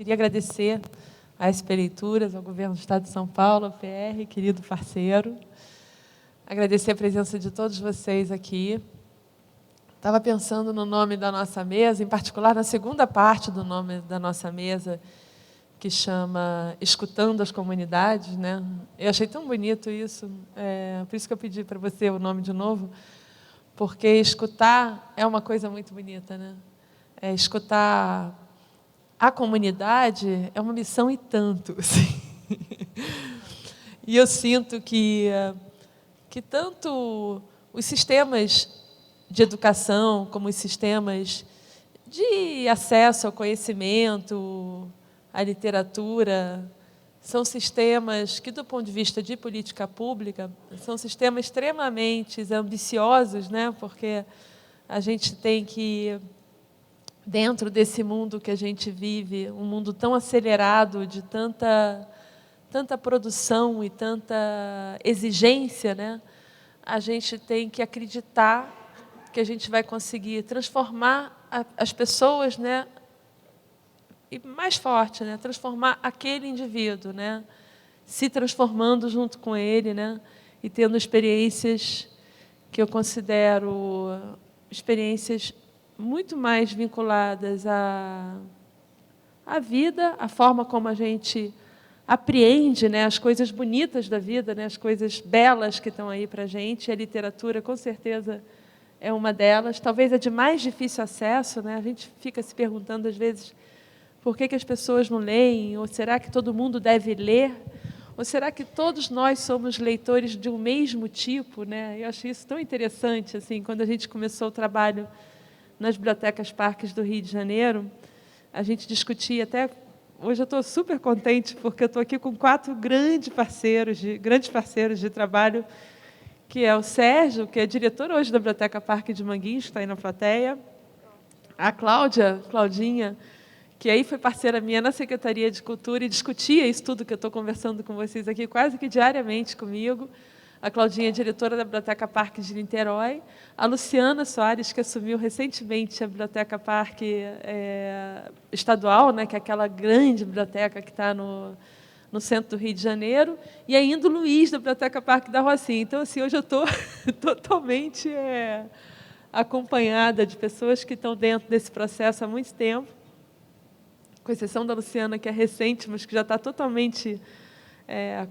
Queria agradecer à SP Leituras, ao Governo do Estado de São Paulo, ao PR, querido parceiro. Agradecer a presença de todos vocês aqui. Estava pensando no nome da nossa mesa, em particular na segunda parte do nome da nossa mesa, que chama Escutando as Comunidades, né? Eu achei tão bonito isso, por isso que eu pedi para você o nome de novo, porque escutar é uma coisa muito bonita, né? Escutar a comunidade é uma missão e tanto. Assim. E eu sinto que tanto os sistemas de educação, como os sistemas de acesso ao conhecimento, à literatura, são sistemas que, do ponto de vista de política pública, são sistemas extremamente ambiciosos, né? Porque a gente tem que, dentro desse mundo que a gente vive, um mundo tão acelerado, de tanta produção e tanta exigência, né? A gente tem que acreditar que a gente vai conseguir transformar as pessoas, né? E mais forte, né? Transformar aquele indivíduo, né? Se transformando junto com ele, né? E tendo experiências que eu considero experiências muito mais vinculadas à vida, à forma como a gente apreende, né, as coisas bonitas da vida, né, as coisas belas que estão aí para a gente. A literatura, com certeza, é uma delas. Talvez a de mais difícil acesso, né? A gente fica se perguntando, às vezes, por que as pessoas não leem? Ou será que todo mundo deve ler? Ou será que todos nós somos leitores de um mesmo tipo, né? Eu acho isso tão interessante, assim, quando a gente começou o trabalho nas bibliotecas parques do Rio de Janeiro, a gente discutia até... Hoje eu estou super contente, porque eu estou aqui com 4 grandes parceiros de trabalho, que é o Sérgio, que é diretor hoje da Biblioteca Parque de Manguinhos, que está aí na plateia, a Claudinha, que aí foi parceira minha na Secretaria de Cultura e discutia isso tudo que eu estou conversando com vocês aqui quase que diariamente comigo. A Claudinha é diretora da Biblioteca Parque de Niterói. A Luciana Soares, que assumiu recentemente a Biblioteca Parque Estadual, né, que é aquela grande biblioteca que está no centro do Rio de Janeiro. E ainda o Luiz, da Biblioteca Parque da Rocinha. Então, assim, hoje eu estou totalmente acompanhada de pessoas que estão dentro desse processo há muito tempo, com exceção da Luciana, que é recente, mas que já está totalmente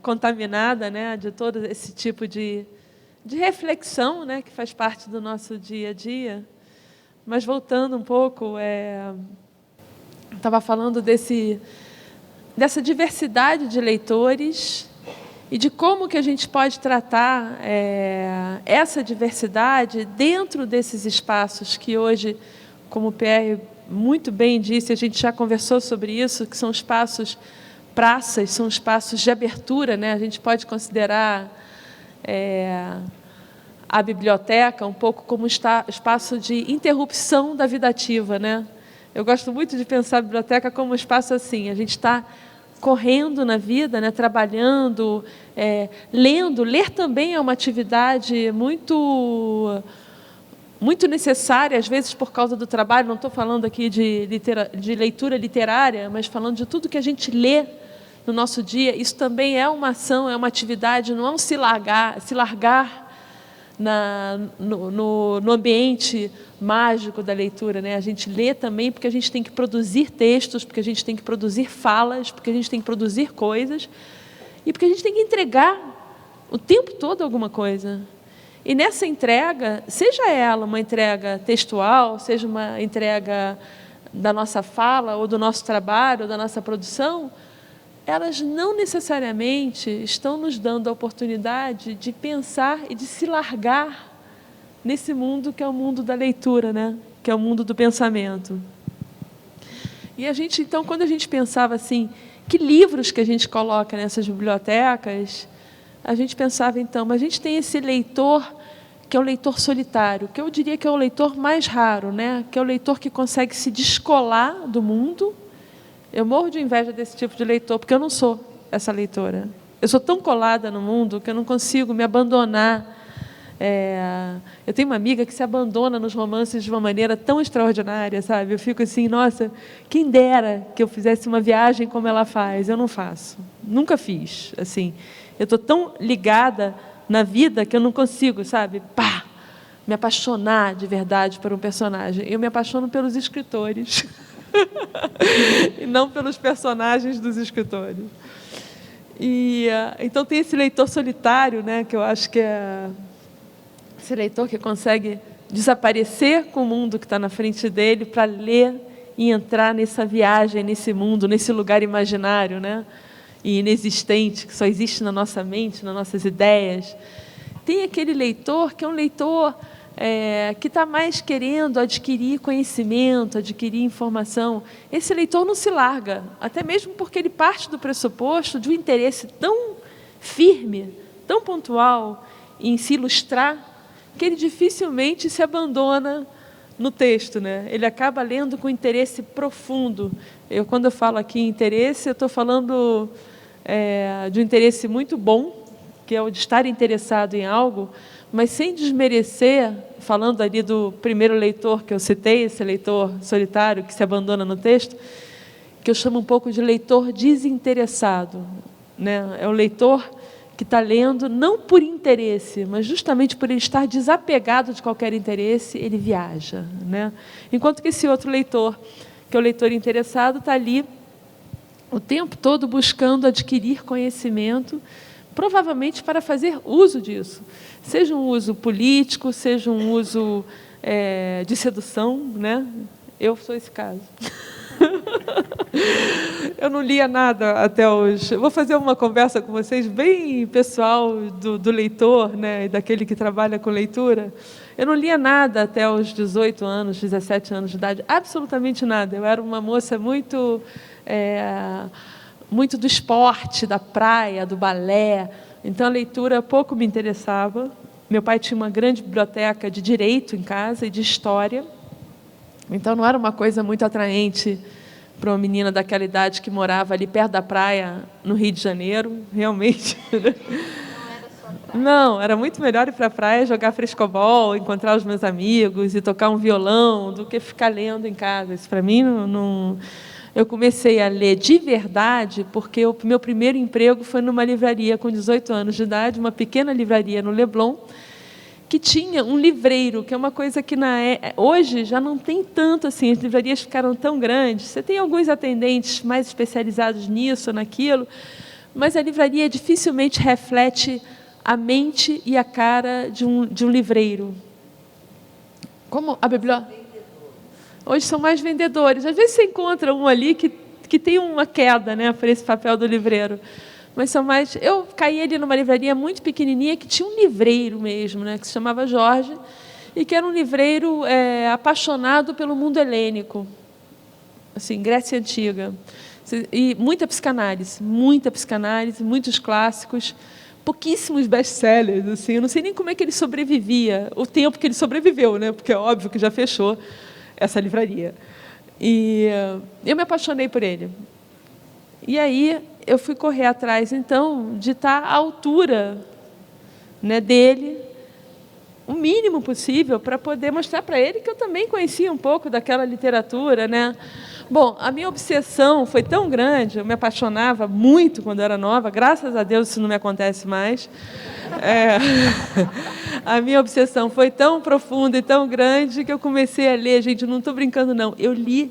contaminada, né, de todo esse tipo de reflexão, né, que faz parte do nosso dia a dia. Mas, voltando um pouco, estava falando dessa diversidade de leitores e de como que a gente pode tratar essa diversidade dentro desses espaços que hoje, como o PR muito bem disse, a gente já conversou sobre isso, que são espaços praças, são espaços de abertura, né? A gente pode considerar a biblioteca um pouco como espaço de interrupção da vida ativa, né? Eu gosto muito de pensar a biblioteca como um espaço assim, a gente está correndo na vida, né? Trabalhando, lendo. Ler também é uma atividade muito necessária, às vezes por causa do trabalho. Não estou falando aqui de leitura literária, mas falando de tudo que a gente lê no nosso dia. Isso também é uma ação, é uma atividade, não é um se largar no ambiente mágico da leitura, né? A gente lê também porque a gente tem que produzir textos, porque a gente tem que produzir falas, porque a gente tem que produzir coisas e porque a gente tem que entregar o tempo todo alguma coisa. E nessa entrega, seja ela uma entrega textual, seja uma entrega da nossa fala, ou do nosso trabalho, ou da nossa produção, elas não necessariamente estão nos dando a oportunidade de pensar e de se largar nesse mundo que é o mundo da leitura, né? Que é o mundo do pensamento. E a gente, então, quando a gente pensava assim, que livros que a gente coloca nessas bibliotecas, a gente pensava, então, mas a gente tem esse leitor que é o leitor solitário, que eu diria que é o leitor mais raro, né? Que é o leitor que consegue se descolar do mundo. Eu morro de inveja desse tipo de leitor, porque eu não sou essa leitora. Eu sou tão colada no mundo que eu não consigo me abandonar Eu tenho uma amiga que se abandona nos romances de uma maneira tão extraordinária, sabe? Eu fico assim, nossa, quem dera que eu fizesse uma viagem como ela faz. Eu não faço, nunca fiz. Assim, eu estou tão ligada na vida que eu não consigo, sabe? Pá! Me apaixonar de verdade por um personagem. Eu me apaixono pelos escritores e não pelos personagens dos escritores. Então tem esse leitor solitário, né, que eu acho que é esse leitor que consegue desaparecer com o mundo que está na frente dele para ler e entrar nessa viagem, nesse mundo, nesse lugar imaginário, né, e inexistente, que só existe na nossa mente, nas nossas ideias. Tem aquele leitor que é um leitor que está mais querendo adquirir conhecimento, adquirir informação. Esse leitor não se larga, até mesmo porque ele parte do pressuposto de um interesse tão firme, tão pontual em se ilustrar, que ele dificilmente se abandona no texto, né? Ele acaba lendo com interesse profundo. Quando eu falo aqui em interesse, eu estou falando de um interesse muito bom, que é o de estar interessado em algo, mas sem desmerecer, falando ali do primeiro leitor que eu citei, esse leitor solitário que se abandona no texto, que eu chamo um pouco de leitor desinteressado, né? É o leitor que está lendo não por interesse, mas justamente por ele estar desapegado de qualquer interesse, ele viaja, né? Enquanto que esse outro leitor, que é o leitor interessado, está ali o tempo todo buscando adquirir conhecimento, provavelmente para fazer uso disso, seja um uso político, seja um uso de sedução, né? Eu sou esse caso. Eu não lia nada até hoje. Eu vou fazer uma conversa com vocês bem pessoal do leitor, né, e daquele que trabalha com leitura. Eu não lia nada até os 18 anos, 17 anos de idade, absolutamente nada. Eu era uma moça muito do esporte, da praia, do balé. Então, a leitura pouco me interessava. Meu pai tinha uma grande biblioteca de direito em casa e de história. Então, não era uma coisa muito atraente para uma menina daquela idade que morava ali perto da praia, no Rio de Janeiro, realmente. Não, era muito melhor ir para a praia, jogar frescobol, encontrar os meus amigos e tocar um violão, do que ficar lendo em casa. Isso, para mim, não... Eu comecei a ler de verdade porque o meu primeiro emprego foi numa livraria com 18 anos de idade, uma pequena livraria no Leblon, que tinha um livreiro, que é uma coisa que hoje já não tem tanto assim, as livrarias ficaram tão grandes, você tem alguns atendentes mais especializados nisso ou naquilo, mas a livraria dificilmente reflete a mente e a cara de um livreiro. Como a biblioteca... Hoje são mais vendedores. Às vezes você encontra um ali que tem uma queda, né, para esse papel do livreiro. Mas são mais... Eu caí ali numa livraria muito pequenininha que tinha um livreiro mesmo, né, que se chamava Jorge, e que era um livreiro apaixonado pelo mundo helênico, assim, Grécia Antiga. E muita psicanálise, muitos clássicos, pouquíssimos best-sellers. Assim, eu não sei nem como é que ele sobrevivia, o tempo que ele sobreviveu, né, porque é óbvio que já fechou essa livraria. E eu me apaixonei por ele. E aí eu fui correr atrás, então, de estar à altura, né, dele, o mínimo possível, para poder mostrar para ele que eu também conhecia um pouco daquela literatura, né? Bom, a minha obsessão foi tão grande, eu me apaixonava muito quando eu era nova, graças a Deus isso não me acontece mais. A minha obsessão foi tão profunda e tão grande que eu comecei a ler, gente, não estou brincando não, eu li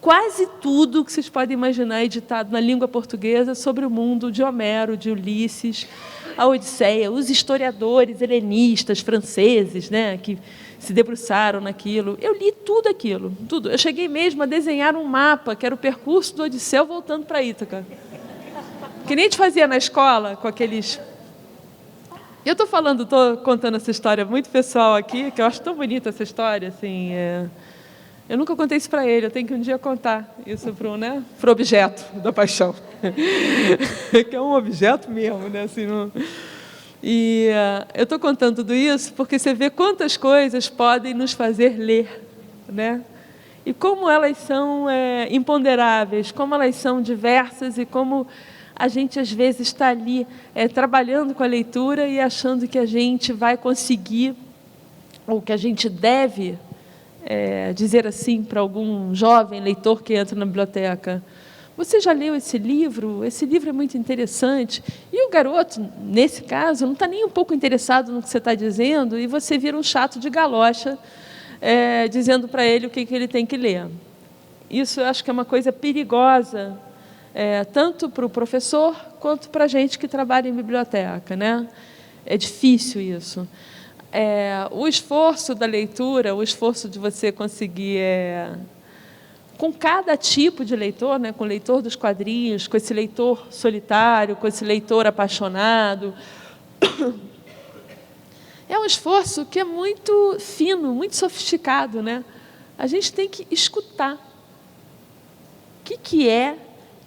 quase tudo que vocês podem imaginar editado na língua portuguesa sobre o mundo de Homero, de Ulisses, a Odisseia, os historiadores helenistas, franceses, né, que se debruçaram naquilo. Eu li tudo aquilo, tudo. Eu cheguei mesmo a desenhar um mapa, que era o percurso do Odisseu voltando para Ítaca. Que nem a gente fazia na escola, com aqueles... Eu estou contando essa história muito pessoal aqui, que eu acho tão bonita essa história, assim... Eu nunca contei isso para ele, eu tenho que um dia contar isso para o objeto da paixão. Que é um objeto mesmo, né? Assim, não... E eu estou contando tudo isso porque você vê quantas coisas podem nos fazer ler, né? E como elas são imponderáveis, como elas são diversas e como a gente às vezes está ali trabalhando com a leitura e achando que a gente vai conseguir, ou que a gente deve dizer assim para algum jovem leitor que entra na biblioteca: você já leu esse livro? Esse livro é muito interessante. E o garoto, nesse caso, não está nem um pouco interessado no que você está dizendo, e você vira um chato de galocha, dizendo para ele o que ele tem que ler. Isso eu acho que é uma coisa perigosa, tanto para o professor quanto para a gente que trabalha em biblioteca, né? É difícil isso. O esforço da leitura, o esforço de você conseguir, com cada tipo de leitor, né, com o leitor dos quadrinhos, com esse leitor solitário, com esse leitor apaixonado, é um esforço que é muito fino, muito sofisticado, né? A gente tem que escutar o que é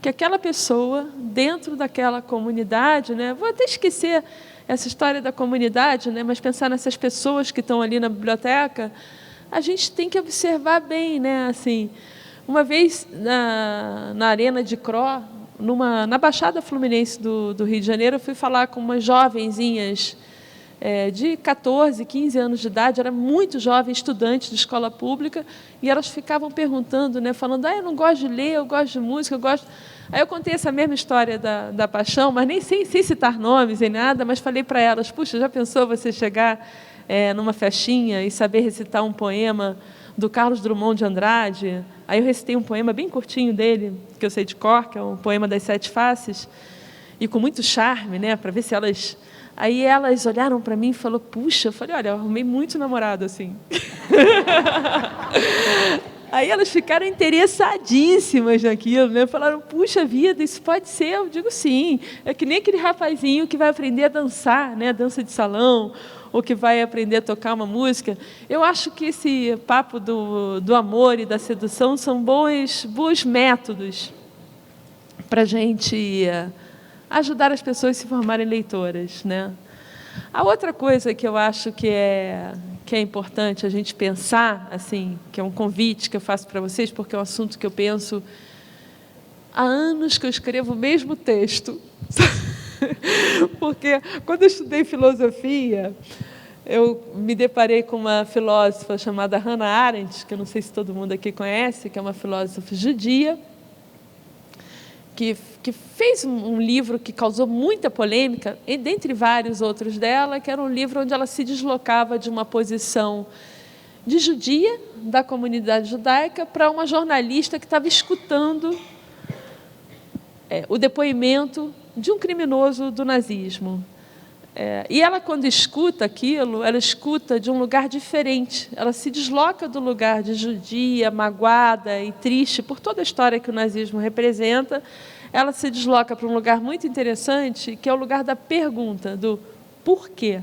que aquela pessoa, dentro daquela comunidade, né? Vou até esquecer essa história da comunidade, né? Mas pensar nessas pessoas que estão ali na biblioteca, a gente tem que observar bem, né? Assim, uma vez na Arena de Cro, na Baixada Fluminense do Rio de Janeiro, eu fui falar com umas jovenzinhas de 14, 15 anos de idade, era muito jovem, estudante de escola pública, e elas ficavam perguntando, né, falando: eu não gosto de ler, eu gosto de música, eu gosto... Aí eu contei essa mesma história da paixão, mas nem sem citar nomes nem nada, mas falei para elas: puxa, já pensou você chegar numa festinha e saber recitar um poema do Carlos Drummond de Andrade? Aí eu recitei um poema bem curtinho dele, que eu sei de cor, que é um poema das 7 faces, e com muito charme, né, para ver se elas... Aí elas olharam para mim e falaram: puxa, eu falei: olha, eu arrumei muito namorado assim. Aí elas ficaram interessadíssimas naquilo, né? Falaram: puxa vida, isso pode ser? Eu digo: sim. É que nem aquele rapazinho que vai aprender a dançar, né? Dança de salão, ou que vai aprender a tocar uma música. Eu acho que esse papo do amor e da sedução são bons métodos para a gente ajudar as pessoas a se formarem leitoras, né? A outra coisa que eu acho que é importante a gente pensar, assim, que é um convite que eu faço para vocês, porque é um assunto que eu penso há anos que eu escrevo o mesmo texto. Porque quando eu estudei filosofia, eu me deparei com uma filósofa chamada Hannah Arendt, que eu não sei se todo mundo aqui conhece, que é uma filósofa judia, que fez um livro que causou muita polêmica, e dentre vários outros dela, que era um livro onde ela se deslocava de uma posição de judia, da comunidade judaica, para uma jornalista que estava escutando o depoimento de um criminoso do nazismo. E ela, quando escuta aquilo, ela escuta de um lugar diferente. Ela se desloca do lugar de judia, magoada e triste por toda a história que o nazismo representa. Ela se desloca para um lugar muito interessante, que é o lugar da pergunta, do porquê,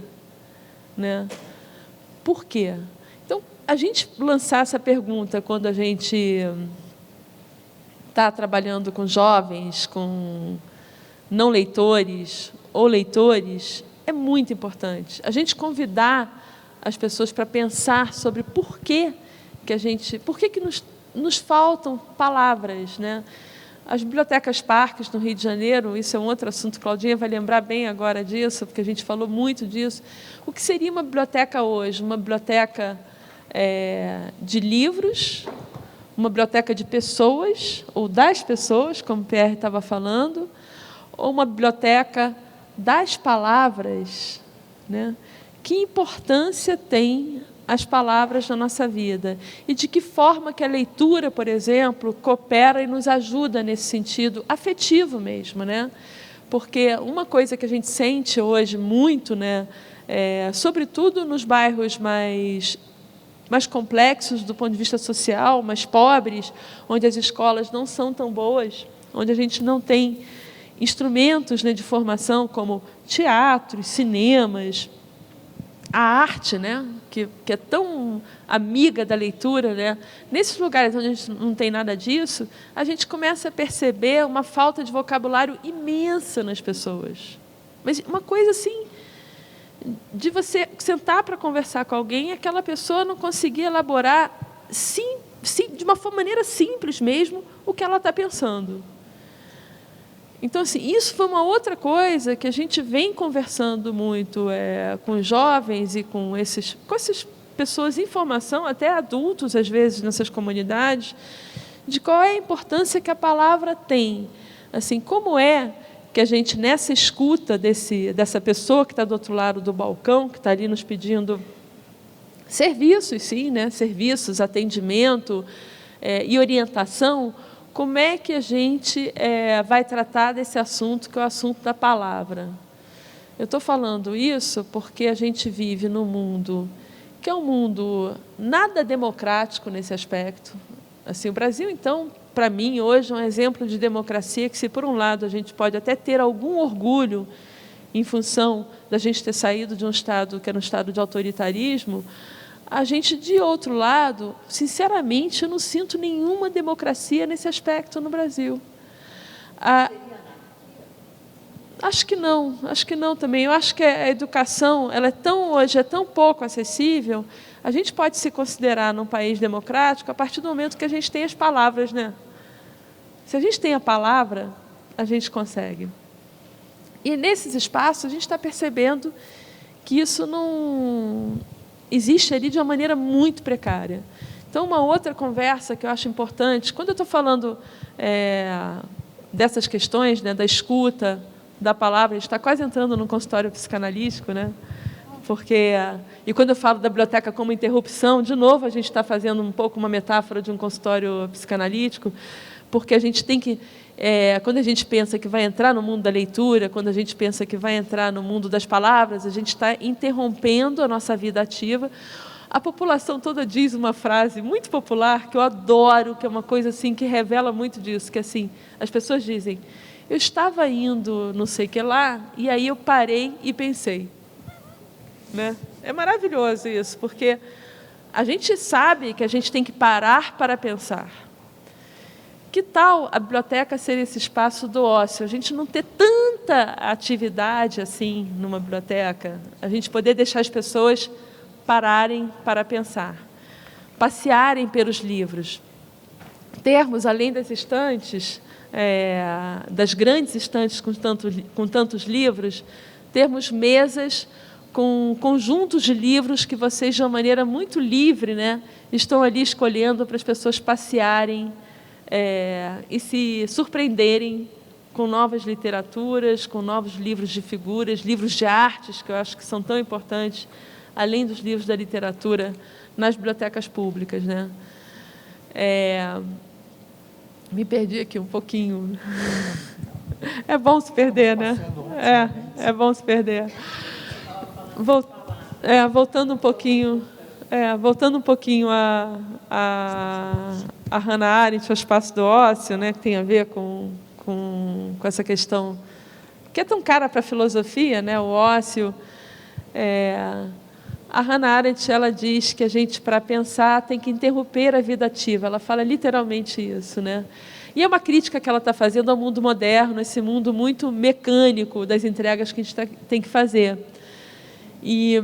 né? Por quê? Então, a gente lançar essa pergunta quando a gente está trabalhando com jovens, com não leitores ou leitores, é muito importante. A gente convidar as pessoas para pensar sobre por que nos faltam palavras, né? As bibliotecas parques no Rio de Janeiro, isso é um outro assunto, Claudinha vai lembrar bem agora disso, porque a gente falou muito disso. O que seria uma biblioteca hoje? Uma biblioteca de livros, uma biblioteca de pessoas, ou das pessoas, como o Pierre estava falando, ou uma biblioteca das palavras, né? Que importância tem as palavras na nossa vida? E de que forma que a leitura, por exemplo, coopera e nos ajuda nesse sentido afetivo mesmo, né? Porque uma coisa que a gente sente hoje muito, né, sobretudo nos bairros mais complexos do ponto de vista social, mais pobres, onde as escolas não são tão boas, onde a gente não tem instrumentos, né, de formação como teatros, cinemas, a arte, né, que é tão amiga da leitura, né? Nesses lugares onde a gente não tem nada disso, a gente começa a perceber uma falta de vocabulário imensa nas pessoas. Mas uma coisa assim, de você sentar para conversar com alguém e aquela pessoa não conseguir elaborar, de uma maneira simples mesmo, o que ela está pensando. Então, assim, isso foi uma outra coisa que a gente vem conversando muito com os jovens e com essas pessoas em formação, até adultos, às vezes, nessas comunidades, de qual é a importância que a palavra tem. Assim, como é que a gente, nessa escuta dessa pessoa que está do outro lado do balcão, que está ali nos pedindo serviços, sim, né? Serviços, atendimento e orientação, como é que a gente vai tratar desse assunto, que é o assunto da palavra? Eu estou falando isso porque a gente vive num mundo que é um mundo nada democrático nesse aspecto. Assim, o Brasil, então, para mim, hoje, é um exemplo de democracia que, se por um lado a gente pode até ter algum orgulho em função da gente ter saído de um Estado que era um Estado de autoritarismo, a gente, de outro lado, sinceramente, eu não sinto nenhuma democracia nesse aspecto no Brasil. Acho que não também. Eu acho que a educação, hoje é tão pouco acessível. A gente pode se considerar num país democrático a partir do momento que a gente tem as palavras, né? Se a gente tem a palavra, a gente consegue. E nesses espaços a gente está percebendo que isso não existe ali de uma maneira muito precária. Então, uma outra conversa que eu acho importante, quando eu estou falando dessas questões, né, da escuta, da palavra, a gente está quase entrando num consultório psicanalítico, né? E quando eu falo da biblioteca como interrupção, de novo, a gente está fazendo um pouco uma metáfora de um consultório psicanalítico, porque a gente tem que, quando a gente pensa que vai entrar no mundo da leitura, quando a gente pensa que vai entrar no mundo das palavras, a gente está interrompendo a nossa vida ativa. A população toda diz uma frase muito popular, que eu adoro, que é uma coisa assim, que revela muito disso, que assim, as pessoas dizem: eu estava indo não sei o que lá, e aí eu parei e pensei. Né? É maravilhoso isso, porque a gente sabe que a gente tem que parar para pensar. Que tal a biblioteca ser esse espaço do ócio? A gente não ter tanta atividade assim numa biblioteca, a gente poder deixar as pessoas pararem para pensar, passearem pelos livros, termos, além das estantes, das grandes estantes com tantos livros, termos mesas com conjuntos de livros que vocês, de uma maneira muito livre, né, estão ali escolhendo para as pessoas passearem e se surpreenderem com novas literaturas, com novos livros de figuras, livros de artes, que eu acho que são tão importantes, além dos livros da literatura, nas bibliotecas públicas. Né? Me perdi aqui um pouquinho. É bom se perder, né? É bom se perder. Voltando um pouquinho a Hannah Arendt, o espaço do ócio, né, que tem a ver com essa questão que é tão cara para a filosofia, né, o ócio. A Hannah Arendt, ela diz que a gente, para pensar, tem que interromper a vida ativa. Ela fala literalmente isso, né? E é uma crítica que ela está fazendo ao mundo moderno, esse mundo muito mecânico das entregas que a gente tem que fazer. E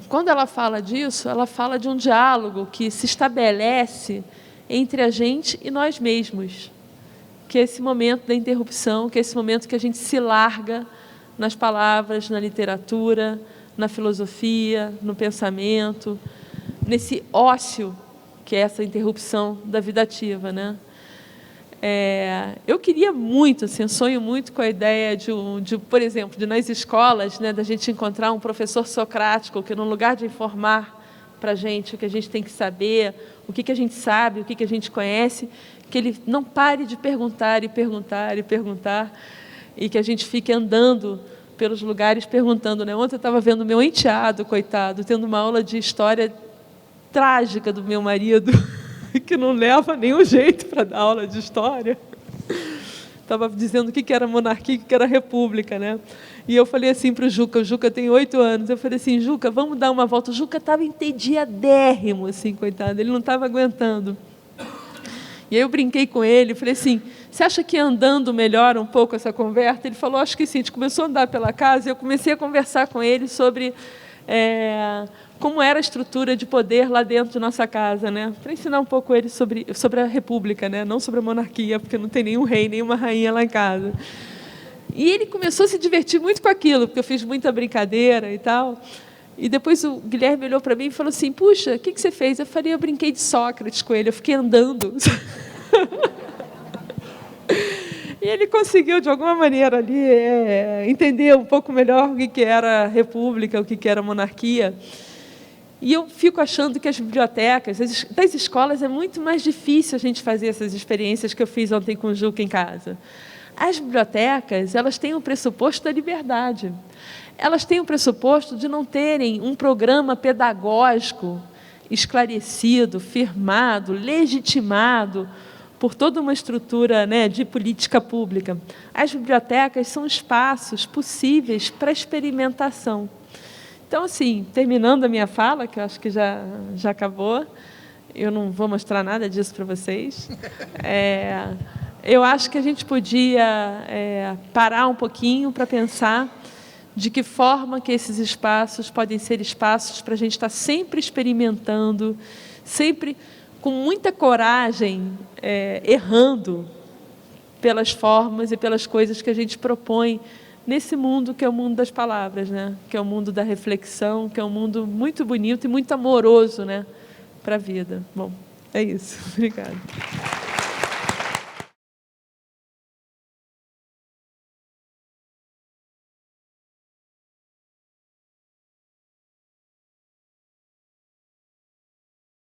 quando ela fala disso, ela fala de um diálogo que se estabelece entre a gente e nós mesmos, que é esse momento da interrupção, que é esse momento que a gente se larga nas palavras, na literatura, na filosofia, no pensamento, nesse ócio, que é essa interrupção da vida ativa, né? Eu queria muito, assim, sonho muito com a ideia por exemplo, de nas escolas, né, da gente encontrar um professor socrático que, no lugar de informar para a gente o que a gente tem que saber, o que a gente sabe, o que a gente conhece, que ele não pare de perguntar e perguntar e perguntar, e que a gente fique andando pelos lugares perguntando. Né? Ontem eu estava vendo meu enteado, coitado, tendo uma aula de história trágica do meu marido, que não leva nenhum jeito para dar aula de história. Estava dizendo o que era monarquia e o que era república, né? E eu falei assim para o Juca tem 8 anos, eu falei assim: Juca, vamos dar uma volta. O Juca estava entediadérrimo, assim, coitado, ele não estava aguentando. E aí eu brinquei com ele, falei assim: você acha que andando melhora um pouco essa conversa? Ele falou: acho que sim. A gente começou a andar pela casa e eu comecei a conversar com ele sobre como era a estrutura de poder lá dentro de nossa casa, né? Para ensinar um pouco ele sobre a república, né? Não sobre a monarquia, porque não tem nenhum rei, nenhuma rainha lá em casa. E ele começou a se divertir muito com aquilo, porque eu fiz muita brincadeira e tal. E depois o Guilherme olhou para mim e falou assim, puxa, o que você fez? Eu falei, eu brinquei de Sócrates com ele, eu fiquei andando. E ele conseguiu, de alguma maneira, ali, entender um pouco melhor o que era a república, o que era a monarquia. E eu fico achando que as bibliotecas, das escolas, é muito mais difícil a gente fazer essas experiências que eu fiz ontem com o Juca em casa. As bibliotecas, elas têm o pressuposto da liberdade. Elas têm o pressuposto de não terem um programa pedagógico esclarecido, firmado, legitimado por toda uma estrutura, né, de política pública. As bibliotecas são espaços possíveis para experimentação. Então, assim, terminando a minha fala, que eu acho que já acabou, eu não vou mostrar nada disso para vocês. Eu acho que a gente podia parar um pouquinho para pensar de que forma que esses espaços podem ser espaços para a gente estar sempre experimentando, sempre com muita coragem, errando pelas formas e pelas coisas que a gente propõe nesse mundo que é o mundo das palavras, né? Que é o mundo da reflexão, que é um mundo muito bonito e muito amoroso, né? Para a vida. Bom, é isso. Obrigada.